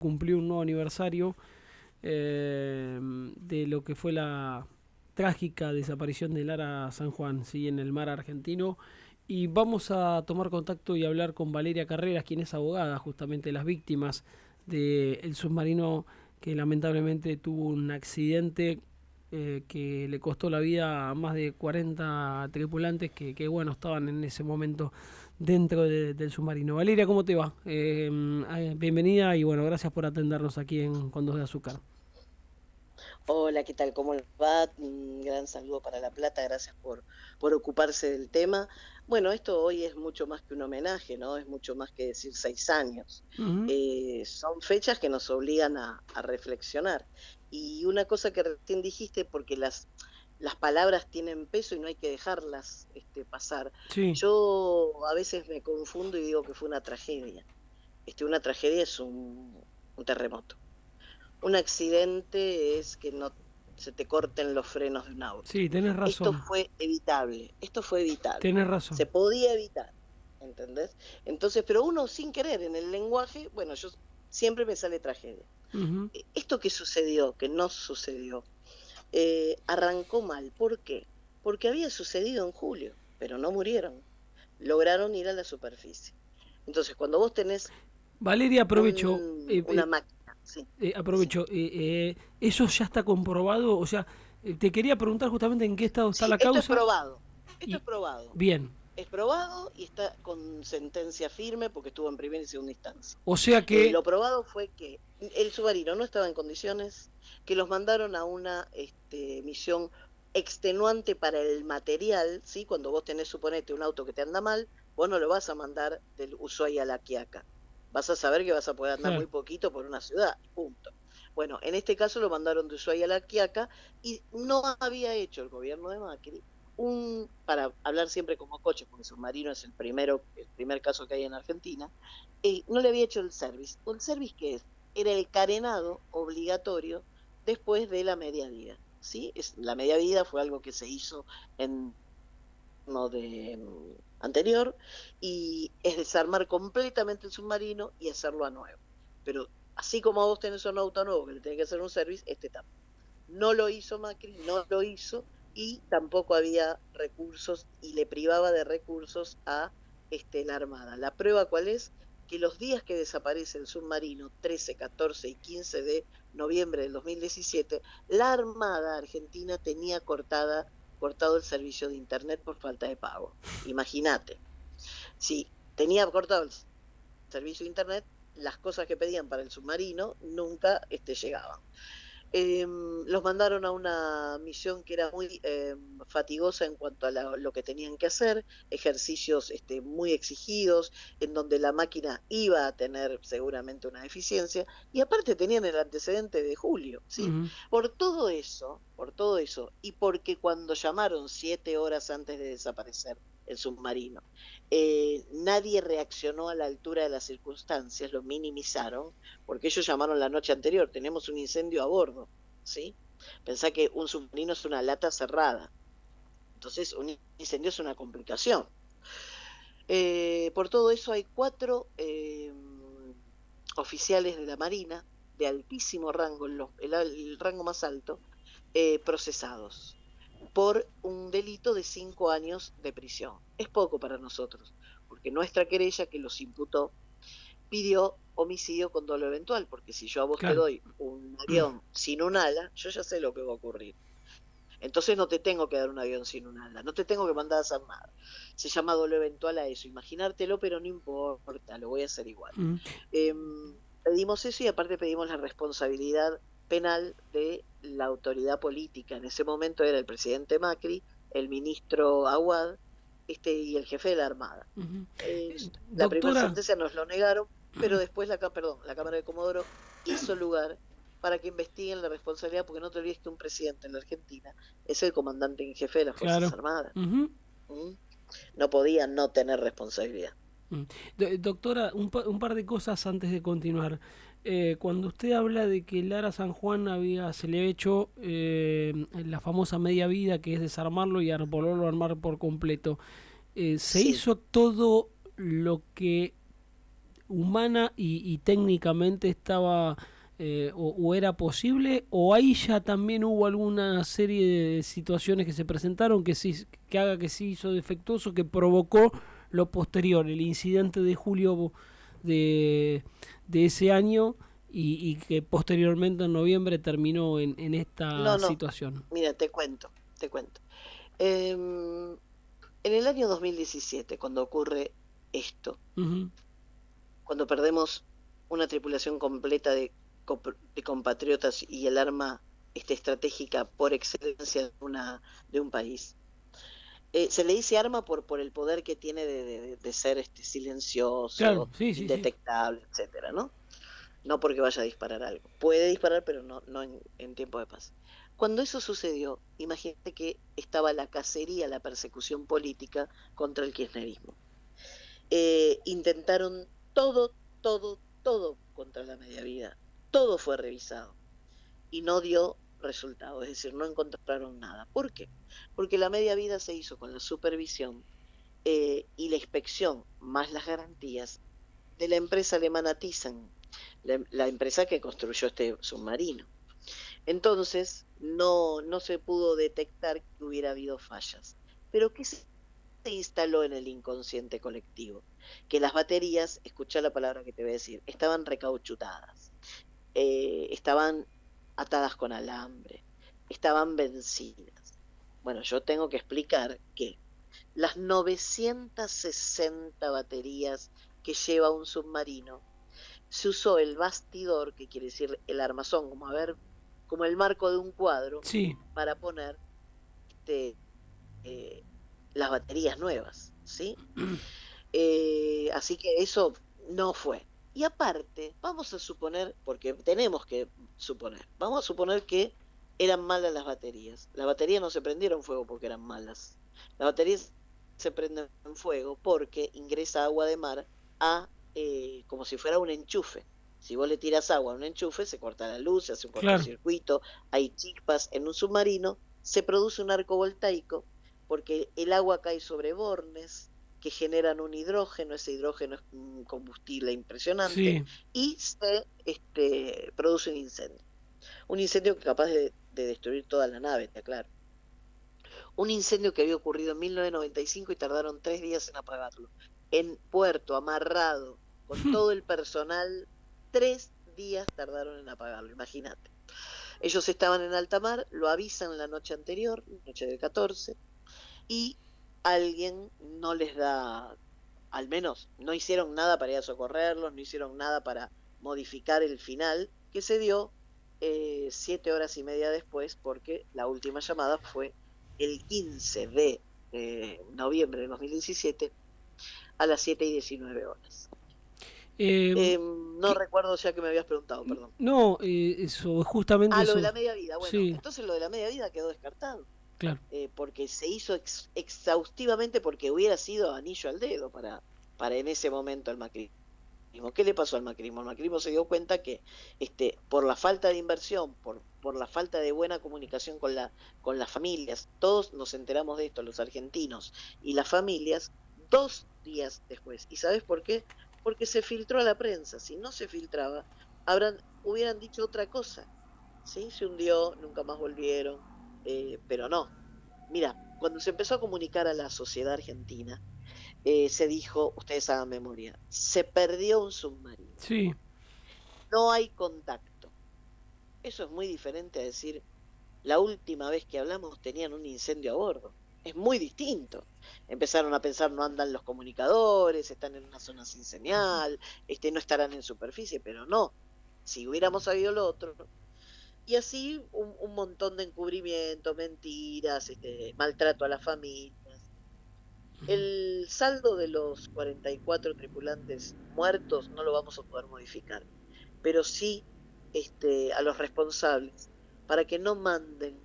cumplió un nuevo aniversario de lo que fue la trágica desaparición de Lara San Juan, ¿sí? En el mar argentino. Y vamos a tomar contacto y hablar con Valeria Carreras, quien es abogada justamente de las víctimas del submarino que lamentablemente tuvo un accidente que le costó la vida a más de 40 tripulantes que bueno, estaban en ese momento dentro del submarino. Valeria, ¿cómo te va? Bienvenida y bueno, gracias por atendernos aquí en Con Dos de Azúcar. Hola, ¿qué tal? ¿Cómo les va? Un gran saludo para La Plata, gracias por ocuparse del tema. Bueno, esto hoy es mucho más que un homenaje, ¿no? Es mucho más que decir 6 años. Ujú. Son fechas que nos obligan a reflexionar. Y una cosa que recién dijiste, porque las palabras tienen peso y no hay que dejarlas pasar. Sí, Yo a veces me confundo y digo que fue una tragedia. Una tragedia es un terremoto. Un accidente es que no se te corten los frenos de un auto. sí, tenés Esto razón, fue evitable, esto fue evitable. tenés razón. Se podía evitar, ¿entendés? Entonces, pero uno sin querer en el lenguaje, bueno, yo siempre me sale tragedia. Ujú. Esto que sucedió, que no sucedió, arrancó mal. ¿Por qué? Porque había sucedido en julio, pero no murieron. Lograron ir a la superficie. Entonces, cuando vos tenés Valeria, aprovecho, una máquina, sí, sí. ¿eso ya está comprobado? O sea, te quería preguntar justamente en qué estado está Sí, la esto es causa probado. Esto es y probado. bien, Es probado y está con sentencia firme porque estuvo en primera y segunda instancia. o sea que, Lo probado fue que el submarino no estaba en condiciones, que los mandaron a una misión extenuante para el material, ¿sí? Cuando vos tenés, suponete, un auto que te anda mal, vos no lo vas a mandar del Ushuaia a La Quiaca. Vas a saber que vas a poder andar claro, muy poquito por una ciudad, punto. Bueno, en este caso lo mandaron de Ushuaia a La Quiaca y no había hecho el gobierno de Macri para hablar siempre como coches, porque submarino es el primer caso que hay en Argentina, no le había hecho el service. ¿O el service qué es? Era el carenado obligatorio después de la media vida. ¿Sí? La media vida fue algo que se hizo en no de anterior y es desarmar completamente el submarino y hacerlo a nuevo. Pero así como vos tenés un auto nuevo que le tenés que hacer un service, también. No lo hizo Macri, no lo hizo y tampoco había recursos y le privaba de recursos a la Armada. ¿La prueba cuál es? Que los días que desaparece el submarino, 13, 14 y 15 de noviembre del 2017, la Armada Argentina tenía cortado el servicio de Internet por falta de pago. Imagínate, si tenía cortado el servicio de Internet, las cosas que pedían para el submarino nunca llegaban. Los mandaron a una misión que era muy fatigosa en cuanto a lo que tenían que hacer, ejercicios muy exigidos, en donde la máquina iba a tener seguramente una deficiencia, y aparte tenían el antecedente de julio, ¿sí? ujú. Por todo eso, y porque cuando llamaron 7 horas antes de desaparecer el submarino, nadie reaccionó a la altura de las circunstancias, lo minimizaron, porque ellos llamaron la noche anterior, tenemos un incendio a bordo, ¿sí? Pensá que un submarino es una lata cerrada, entonces un incendio es una complicación. Por todo eso hay 4 oficiales de la Marina de altísimo rango, el rango más alto, procesados por un delito de 5 años de prisión. Es poco para nosotros, porque nuestra querella que los imputó pidió homicidio con dolo eventual, porque si yo a vos te Claro. doy un avión sin un ala, yo ya sé lo que va a ocurrir. Entonces no te tengo que dar un avión sin un ala, no te tengo que mandar a hacer nada. Se llama dolo eventual a eso, imaginártelo, pero no importa, lo voy a hacer igual. Mm. Eh, Pedimos eso y aparte pedimos la responsabilidad penal de la autoridad política. En ese momento era el presidente Macri, el ministro Aguad, y el jefe de la Armada. Ujú. Eh, la primera Doctora, sentencia nos lo negaron, pero después la Cámara de Comodoro hizo lugar para que investiguen la responsabilidad, porque no te olvides que un presidente en la Argentina es el comandante en jefe de las Fuerzas claro. Armadas. Ujú. ¿Mm? No podía no tener responsabilidad. Mm. Doctora, un par de cosas antes de continuar. Cuando usted habla de que Lara San Juan se le había hecho la famosa media vida, que es desarmarlo y volverlo a armar por completo, ¿se Sí, hizo todo lo que humana y técnicamente estaba o era posible, o ahí ya también hubo alguna serie de situaciones que se presentaron que haga que se hizo defectuoso, que provocó lo posterior, el incidente de julio de, de ese año y que posteriormente en noviembre terminó en esta No, no, situación. mira, te cuento. En el año 2017, cuando ocurre esto, Ujú. cuando perdemos una tripulación completa de compatriotas y el arma estratégica por excelencia de un país, se le dice arma por el poder que tiene de ser Claro, silencioso, sí, sí, sí. indetectable, etcétera, ¿no? No porque vaya a disparar algo. Puede disparar, pero no en tiempo de paz. Cuando eso sucedió, imagínate que estaba la cacería, la persecución política contra el kirchnerismo. Intentaron todo contra la media vida. Todo fue revisado y no dio resultado, es decir, no encontraron nada. ¿Por qué? Porque la media vida se hizo con la supervisión y la inspección más las garantías de la empresa alemana Thyssen, la empresa que construyó este submarino. Entonces, no se pudo detectar que hubiera habido fallas. Pero ¿qué se instaló en el inconsciente colectivo? Que las baterías, escucha la palabra que te voy a decir, estaban recauchutadas, estaban atadas con alambre, estaban vencidas. Bueno, yo tengo que explicar que las 960 baterías que lleva un submarino, se usó el bastidor, que quiere decir el armazón, como a ver, como el marco de un cuadro, Sí. para poner este, eh, las baterías nuevas, ¿sí? Así que eso no fue. Y aparte, vamos a suponer, porque tenemos que suponer, vamos a suponer que eran malas las baterías. Las baterías no se prendieron fuego porque eran malas. Las baterías se prenden fuego porque ingresa agua de mar a como si fuera un enchufe. Si vos le tiras agua a un enchufe, se corta la luz, se hace un Claro. cortocircuito, hay chispas en un submarino, se produce un arco voltaico porque el agua cae sobre bornes, que generan un hidrógeno, ese hidrógeno es un combustible impresionante, Sí. y se produce un incendio que es capaz de destruir toda la nave, está claro. Un incendio que había ocurrido en 1995 y tardaron 3 días en apagarlo. En puerto, amarrado, con todo el personal, 3 días tardaron en apagarlo, imagínate. Ellos estaban en alta mar, lo avisan la noche anterior, noche del 14, y alguien no les da, al menos no hicieron nada para ir a socorrerlos, no hicieron nada para modificar el final, que se dio 7 horas y media después, porque la última llamada fue el 15 de noviembre de 2017 a las 7:19. Eh, No recuerdo ya que me habías preguntado, perdón. no, eso, justamente Ah, lo de eso. la media vida. Bueno, Sí, entonces lo de la media vida quedó descartado. claro. Porque se hizo exhaustivamente porque hubiera sido anillo al dedo para en ese momento el macrismo. ¿Qué le pasó al macrismo? El macrismo se dio cuenta que por la falta de inversión, por la falta de buena comunicación con las familias, todos nos enteramos de esto, los argentinos y las familias, 2 días después. ¿Y sabes por qué? Porque se filtró a la prensa. Si no se filtraba, hubieran dicho otra cosa. ¿Sí? Se hundió, nunca más volvieron, pero no. Mira, cuando se empezó a comunicar a la sociedad argentina, se dijo, ustedes hagan memoria, se perdió un submarino, Sí. no hay contacto. Eso es muy diferente a decir, la última vez que hablamos tenían un incendio a bordo. Es muy distinto. Empezaron a pensar, no andan los comunicadores, están en una zona sin señal, no estarán en superficie, pero no. Si hubiéramos sabido lo otro, y así un montón de encubrimiento, mentiras, maltrato a las familias. El saldo de los 44 tripulantes muertos no lo vamos a poder modificar, pero sí a los responsables para que no manden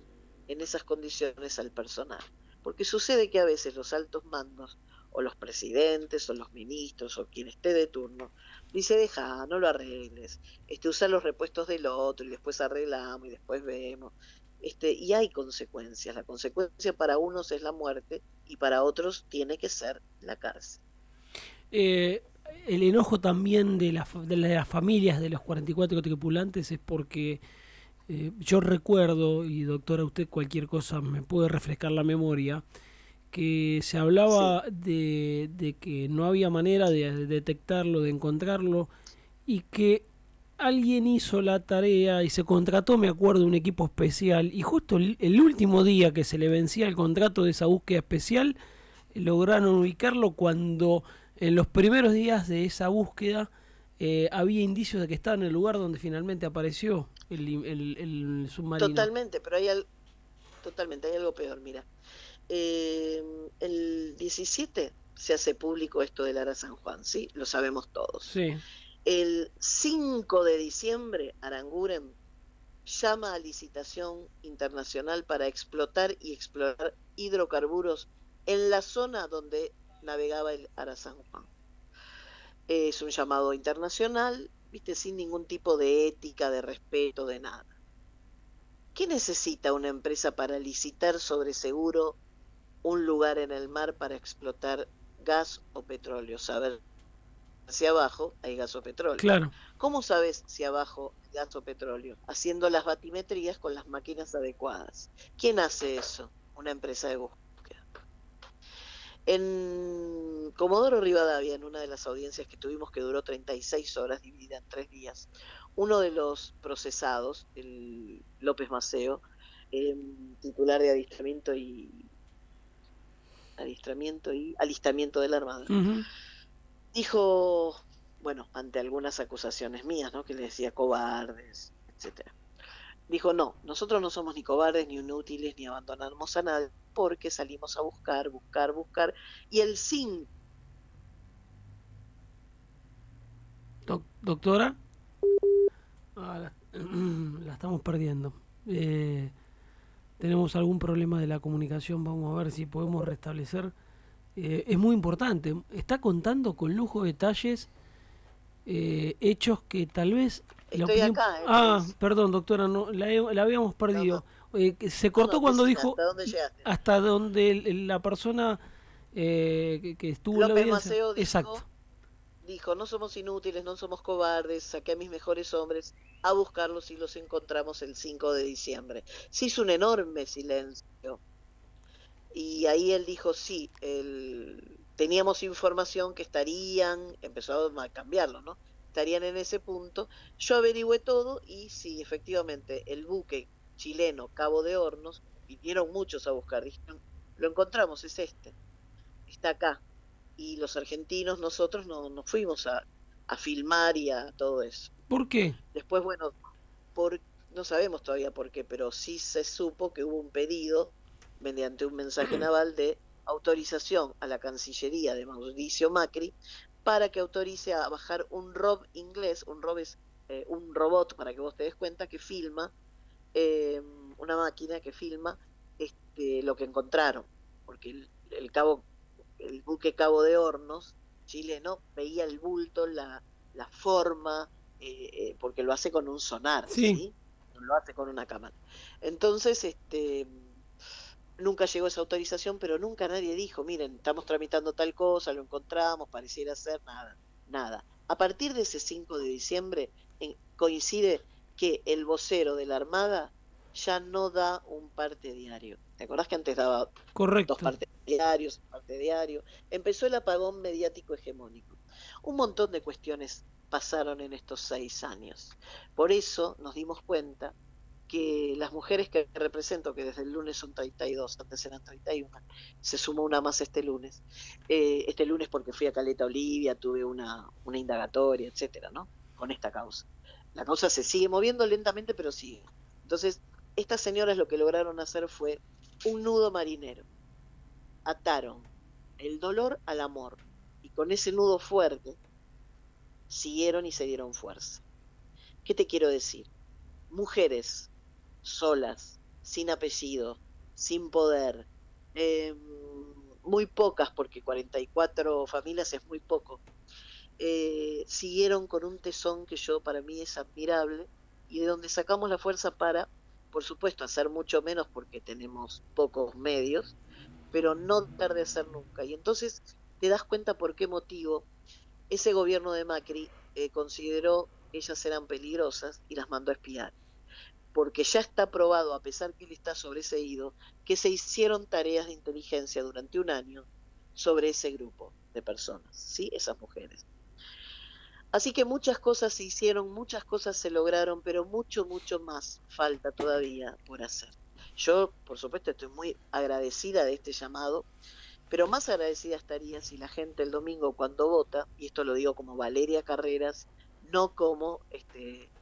en esas condiciones al personal. Porque sucede que a veces los altos mandos, o los presidentes, o los ministros, o quien esté de turno, dice, deja, no lo arregles, usa los repuestos del otro y después arreglamos y después vemos. Y hay consecuencias. La consecuencia para unos es la muerte y para otros tiene que ser la cárcel. el enojo también de las familias de los 44 tripulantes es porque yo recuerdo, y doctora, usted cualquier cosa me puede refrescar la memoria, que se Sí, hablaba de que no había manera de detectarlo, de encontrarlo, y que alguien hizo la tarea y se contrató, me acuerdo, un equipo especial, y justo el último día que se le vencía el contrato de esa búsqueda especial, lograron ubicarlo cuando en los primeros días de esa búsqueda había indicios de que estaba en el lugar donde finalmente apareció el submarino. totalmente, pero totalmente, hay algo peor, mira. Eh, el 17 se hace público esto del Ara San Juan, ¿sí? Lo sabemos todos. Sí, El 5 de diciembre, Aranguren llama a licitación internacional para explotar y explorar hidrocarburos en la zona donde navegaba el Ara San Juan. Es un llamado internacional, viste, sin ningún tipo de ética, de respeto, de nada. ¿Qué necesita una empresa para licitar sobre seguro un lugar en el mar para explotar gas o petróleo? Saber si abajo hay gas o petróleo. claro. ¿Cómo sabes si abajo hay gas o petróleo? Haciendo las batimetrías con las máquinas adecuadas. ¿Quién hace eso? Una empresa de búsqueda. En Comodoro Rivadavia, en una de las audiencias que tuvimos que duró 36 horas, dividida en 3 días, uno de los procesados, el López Maceo, titular de adiestramiento y alistamiento de la Armada, Ujú. dijo, bueno, ante algunas acusaciones mías, ¿no? Que le decía cobardes, etcétera. Dijo, no, nosotros no somos ni cobardes, ni inútiles, ni abandonamos a nadie, porque salimos a buscar, buscar, buscar, y el 5 Doctora, la estamos perdiendo. Eh, tenemos algún problema de la comunicación, vamos a ver si podemos restablecer. Es muy importante, está contando con lujo de detalles hechos que tal vez la estoy opinión... acá, te Ah, dice. perdón, doctora, no, la habíamos No, perdido. no, Que se no, cortó no, cuando decime, dijo ¿hasta dónde llegaste? hasta donde la persona que estuvo en la López audiencia. Maceo Exacto. dijo, no somos inútiles, no somos cobardes, saqué a mis mejores hombres a buscarlos y los encontramos el 5 de diciembre. Se hizo un enorme silencio. Y ahí él dijo, sí, teníamos información que estarían, empezó a cambiarlo, ¿no? Estarían en ese punto. Yo averigüé todo y sí, efectivamente, el buque chileno Cabo de Hornos, vinieron muchos a buscar, dijeron, lo encontramos, es este, está acá. Y los argentinos, nosotros no fuimos a filmar y a todo eso. ¿Por qué? Después, bueno, por, no sabemos todavía por qué, pero sí se supo que hubo un pedido mediante un mensaje naval de autorización a la Cancillería de Mauricio Macri para que autorice a bajar un ROV inglés, un ROV es un robot, para que vos te des cuenta, que filma, una máquina que filma lo que encontraron, porque el buque Cabo de Hornos chileno veía el bulto, la forma, porque lo hace con un sonar, Sí. ¿sí? No lo hace con una cámara. Entonces, nunca llegó esa autorización, pero nunca nadie dijo, miren, estamos tramitando tal cosa, lo encontramos, pareciera ser nada, nada. A partir de ese 5 de diciembre coincide que el vocero de la Armada ya no da un parte diario. ¿Te acordás que antes daba dos Correcto. partes diarios, un parte diario? Empezó el apagón mediático hegemónico. Un montón de cuestiones pasaron en estos 6 años. Por eso nos dimos cuenta que las mujeres que represento, que desde el lunes son 32, antes eran 31, se sumó una más este lunes porque fui a Caleta Olivia, tuve una indagatoria, etcétera, ¿no? Con esta causa. La causa se sigue moviendo lentamente, pero sigue. Entonces, estas señoras lo que lograron hacer fue un nudo marinero. Ataron el dolor al amor. Y con ese nudo fuerte, siguieron y se dieron fuerza. ¿Qué te quiero decir? Mujeres solas, sin apellido, sin poder, eh, muy pocas, porque 44 familias es muy poco, siguieron con un tesón que yo para mí es admirable y de donde sacamos la fuerza para, por supuesto, hacer mucho menos porque tenemos pocos medios, pero no dejar de hacer nunca. Y entonces te das cuenta por qué motivo ese gobierno de Macri consideró que ellas eran peligrosas y las mandó a espiar, porque ya está probado, a pesar que él está sobreseído, que se hicieron tareas de inteligencia durante un año sobre ese grupo de personas, ¿sí? Esas mujeres. Así que muchas cosas se hicieron, muchas cosas se lograron, pero mucho, mucho más falta todavía por hacer. Yo, por supuesto, estoy muy agradecida de este llamado, pero más agradecida estaría si la gente el domingo cuando vota, y esto lo digo como Valeria Carreras, no como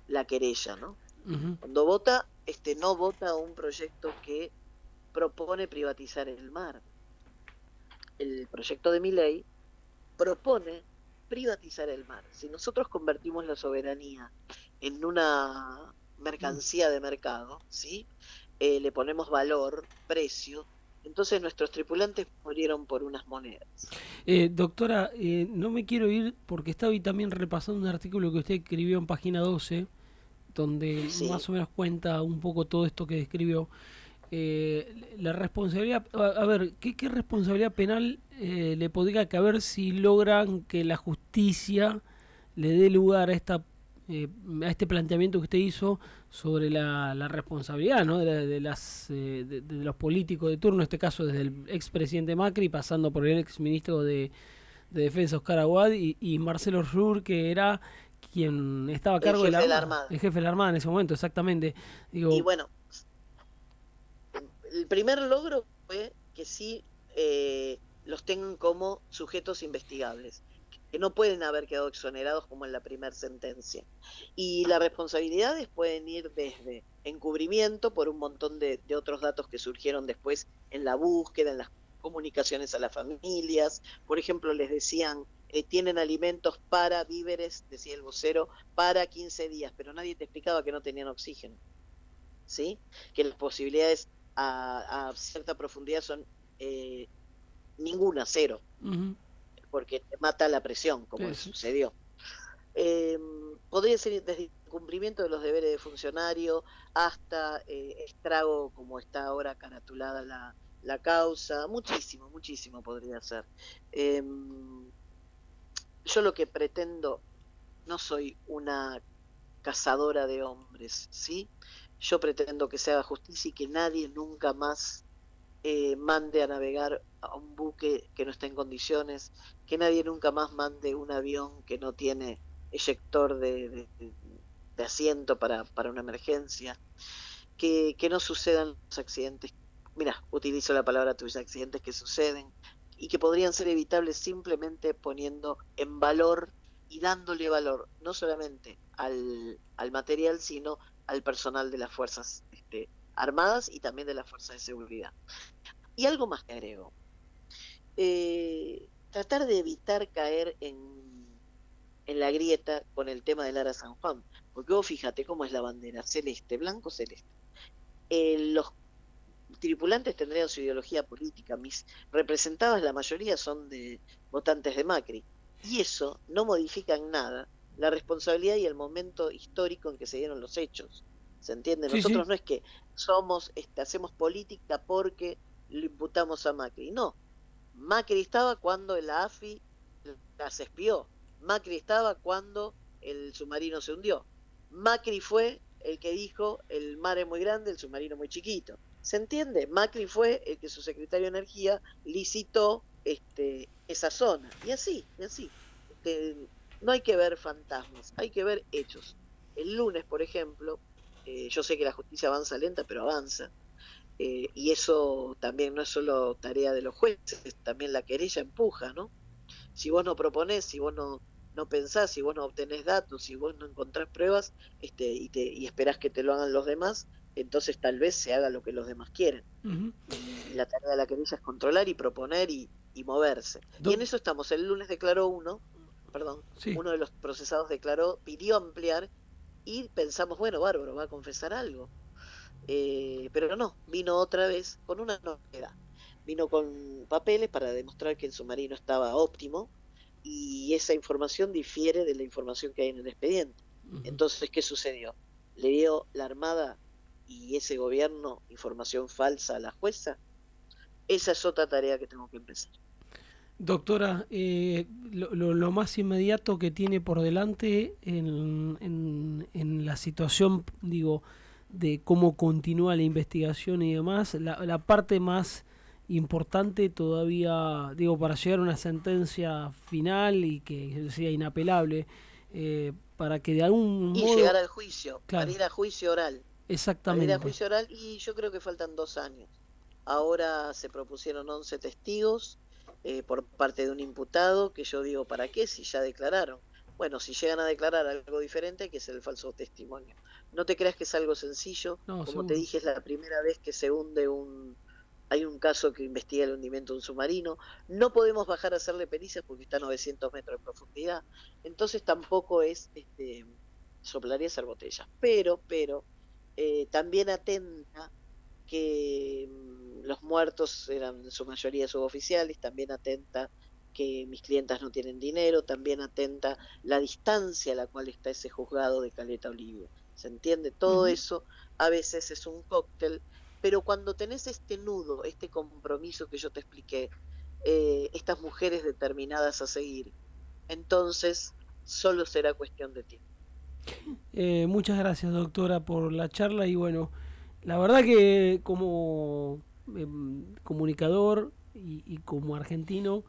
la querella, ¿no? Ujú. Cuando vota, no vota un proyecto que propone privatizar el mar. El proyecto de mi ley propone privatizar el mar. Si nosotros convertimos la soberanía en una mercancía de mercado, ¿sí? Le ponemos valor, precio, entonces nuestros tripulantes murieron por unas monedas. Doctora, no me quiero ir porque estaba ahí también repasando un artículo que usted escribió en página 12, donde Sí, más o menos cuenta un poco todo esto que describió. La responsabilidad, a ver, ¿qué responsabilidad penal le podría caber si logran que la justicia le dé lugar a este planteamiento que usted hizo sobre la responsabilidad, ¿no? De los políticos de turno, en este caso desde el expresidente Macri, pasando por el exministro de Defensa Oscar Aguad y Marcelo Rur, que era quien estaba a el cargo de la jefe de la Armada, Armada. el jefe de la Armada en ese momento, exactamente. Y Digo, bueno, el primer logro fue que sí los tengan como sujetos investigables, que no pueden haber quedado exonerados como en la primera sentencia. Y las responsabilidades pueden ir desde encubrimiento por un montón de otros datos que surgieron después en la búsqueda, en las comunicaciones a las familias. Por ejemplo, les decían, tienen alimentos para víveres, decía el vocero, para 15 días, pero nadie te explicaba que no tenían oxígeno. ¿Sí? Que las posibilidades a cierta profundidad son eh, ninguna, cero, ujú, porque te mata la presión, como es- sucedió. Eh, Podría ser desde el cumplimiento de los deberes de funcionario hasta estrago, como está ahora caratulada la causa, muchísimo, muchísimo podría ser. Eh, yo lo que pretendo, no soy una cazadora de hombres, ¿sí? Yo pretendo que se haga justicia y que nadie nunca más mande a navegar a un buque que no esté en condiciones, que nadie nunca más mande un avión que no tiene eyector de asiento para una emergencia, que no sucedan los accidentes, mira, utilizo la palabra tuya, accidentes que suceden y que podrían ser evitables simplemente poniendo en valor y dándole valor no solamente al material, sino al personal de las fuerzas armadas y también de las fuerzas de seguridad. Y algo más que agrego, tratar de evitar caer en la grieta con el tema del Ara San Juan, porque vos fíjate cómo es la bandera, celeste, blanco, celeste. Los tripulantes tendrían su ideología política, mis representadas la mayoría son de votantes de Macri, y eso no modifica en nada la responsabilidad y el momento histórico en que se dieron los hechos. ¿Se entiende? sí, sí. Nosotros no es que hacemos política porque lo imputamos a Macri, no. Macri estaba cuando la AFI las espió. Macri estaba cuando el submarino se hundió. Macri fue el que dijo el mar es muy grande, el submarino muy chiquito. ¿Se entiende? Macri fue el que su secretario de Energía licitó esa zona. Y así, y así. No hay que ver fantasmas, hay que ver hechos. El lunes, por ejemplo, yo sé que la justicia avanza lenta, pero avanza. Y eso también no es solo tarea de los jueces, también la querella empuja, ¿no? Si vos no proponés, si vos no pensás, si vos no obtenés datos, si vos no encontrás pruebas y esperás que te lo hagan los demás, entonces tal vez se haga lo que los demás quieren. Ujú. Y la tarea de la querella es controlar y proponer y moverse. Y en Do- eso estamos. El lunes declaró perdón, sí. uno de los procesados declaró, pidió ampliar y pensamos, bueno, bárbaro, va a confesar algo. Pero no, vino otra vez con una novedad. Vino con papeles para demostrar que el submarino estaba óptimo y esa información difiere de la información que hay en el expediente. Ujú. Entonces, ¿qué sucedió? ¿Le dio la Armada y ese gobierno información falsa a la jueza? Esa es otra tarea que tengo que empezar. Doctora, lo más inmediato que tiene por delante en la situación, digo, de cómo continúa la investigación y demás, la parte más importante todavía, digo, para llegar a una sentencia final y que sea inapelable, para que de algún Y modo, llegar al juicio, para claro, ir a juicio oral. Para ir a exactamente, juicio oral y yo creo que faltan 2 años. Ahora se propusieron 11 testigos por parte de un imputado, que yo digo, ¿para qué? Si ya declararon. Bueno, si llegan a declarar algo diferente, hay que es el falso testimonio. No te creas que es algo sencillo. no, Como te seguro. dije, es la primera vez que se hunde un... Hay un caso que investiga el hundimiento de un submarino. No podemos bajar a hacerle pericias porque está a 900 metros de profundidad. Entonces tampoco es soplar y hacer botellas. Pero también atenta que los muertos eran en su mayoría suboficiales, también atenta que mis clientas no tienen dinero, también atenta la distancia a la cual está ese juzgado de Caleta Olivia. ¿Se entiende? Todo Ujú. eso a veces es un cóctel, pero cuando tenés este nudo, este compromiso que yo te expliqué, estas mujeres determinadas a seguir, entonces solo será cuestión de tiempo. Muchas gracias, doctora, por la charla y bueno, la verdad que como comunicador y como argentino,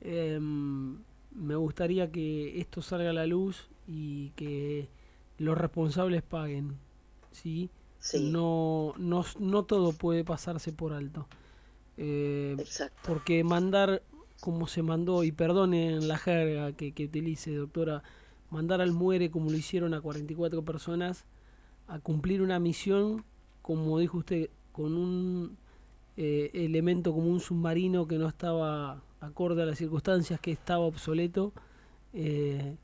me gustaría que esto salga a la luz y que los responsables paguen, ¿sí? Sí, No todo puede pasarse por alto. exacto. Porque mandar como se mandó, y perdonen la jerga que utilice, doctora, mandar al muere como lo hicieron a 44 personas a cumplir una misión, como dijo usted, con un elemento como un submarino que no estaba acorde a las circunstancias, que estaba obsoleto, eh,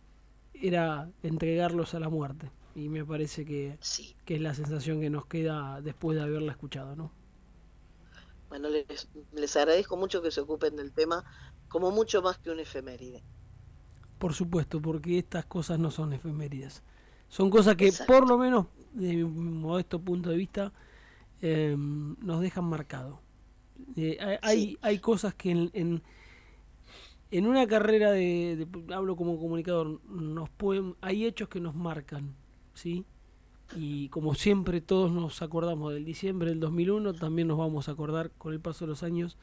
era entregarlos a la muerte. Y me parece Sí. que es la sensación que nos queda después de haberla escuchado, ¿no? Bueno, les agradezco mucho que se ocupen del tema como mucho más que un efeméride. Por supuesto, porque estas cosas no son efemérides. Son cosas que, por Exacto. lo menos, de mi modesto punto de vista, nos dejan marcado. Sí, Hay cosas que en una carrera hablo como comunicador, hay hechos que nos marcan, ¿sí? Y como siempre todos nos acordamos del diciembre del 2001, también nos vamos a acordar con el paso de los años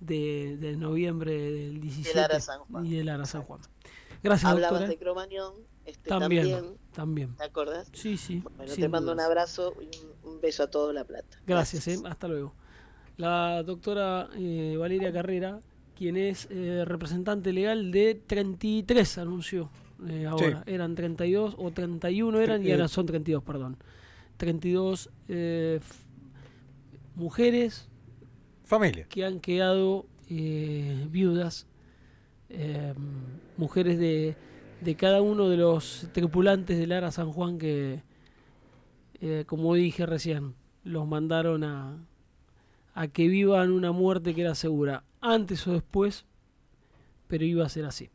del noviembre del de Lara 17 San Juan. y del Ara San Juan. Exacto. Gracias, Hablabas doctora. de Cromañón, También, también, también. ¿te acordás? Sí, sí, Bueno, te sin mando un dudas. abrazo y un beso a todo La Plata. Gracias, Gracias. hasta luego. La doctora Valeria Carrera, quien es representante legal de 33, anunció Sí, ahora. Eran 32 o 31 eran y ahora son 32, perdón. 32 mujeres familia. que han quedado viudas, eh, mujeres de cada uno de los tripulantes del Ara San Juan que, como dije recién, los mandaron a que vivan una muerte que era segura, antes o después, pero iba a ser así.